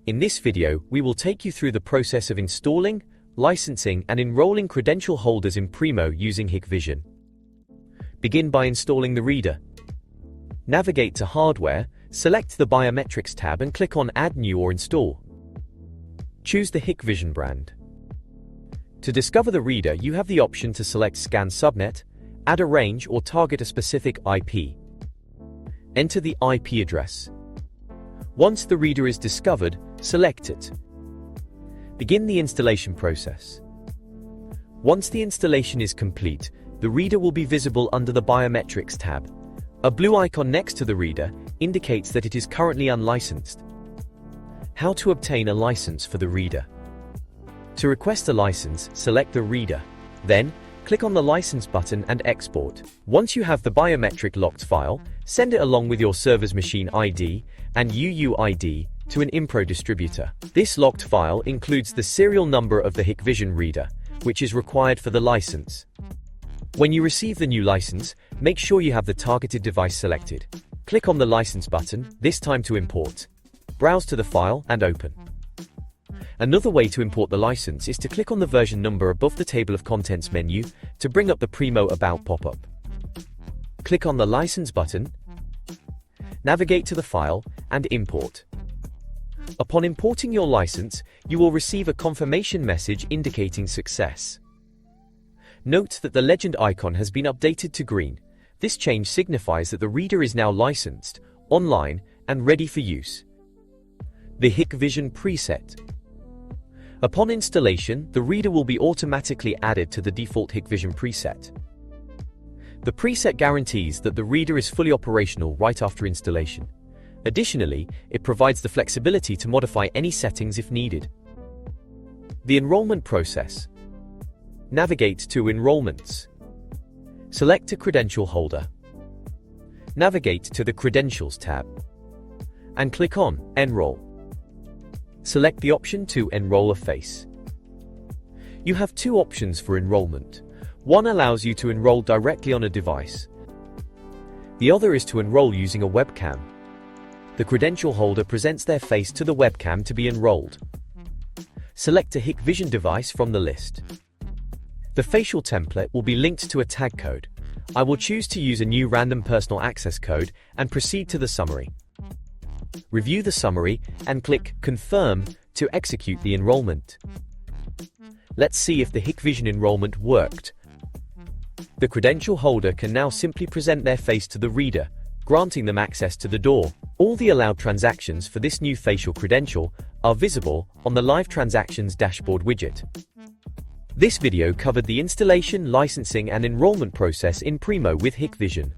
In this video, we will take you through the process of installing, licensing, and enrolling credential holders in Primo using Hikvision. Begin by installing the reader. Navigate to Hardware, select the Biometrics tab and click on Add New or Install. Choose the Hikvision brand. To discover the reader, you have the option to select Scan Subnet, add a range, or target a specific IP. Enter the IP address. Once the reader is discovered, select it. Begin the installation process. Once the installation is complete, the reader will be visible under the Biometrics tab. A blue icon next to the reader indicates that it is currently unlicensed. How to obtain a license for the reader? To request a license, select the reader. Then, click on the License button and export. Once you have the biometric locked file, send it along with your server's machine ID and UUID to an Impro distributor. This locked file includes the serial number of the Hikvision reader, which is required for the license. When you receive the new license, make sure you have the targeted device selected. Click on the License button, this time to import. Browse to the file and open. Another way to import the license is to click on the version number above the Table of Contents menu to bring up the Primo About pop-up. Click on the License button, navigate to the file, and import. Upon importing your license, you will receive a confirmation message indicating success. Note that the legend icon has been updated to green. This change signifies that the reader is now licensed, online, and ready for use. The Hikvision preset. Upon installation, the reader will be automatically added to the default Hikvision preset. The preset guarantees that the reader is fully operational right after installation. Additionally, it provides the flexibility to modify any settings if needed. The enrollment process. Navigate to Enrollments. Select a credential holder. Navigate to the Credentials tab and click on Enroll. Select the option to enroll a face. You have two options for enrollment. One allows you to enroll directly on a device. The other is to enroll using a webcam. The credential holder presents their face to the webcam to be enrolled. Select a Hikvision device from the list. The facial template will be linked to a tag code. I will choose to use a new random personal access code and proceed to the summary. Review the summary and click Confirm to execute the enrollment. Let's see if the Hikvision enrollment worked. The credential holder can now simply present their face to the reader, granting them access to the door. All the allowed transactions for this new facial credential are visible on the Live Transactions dashboard widget. This video covered the installation, licensing, and enrollment process in Primo with Hikvision.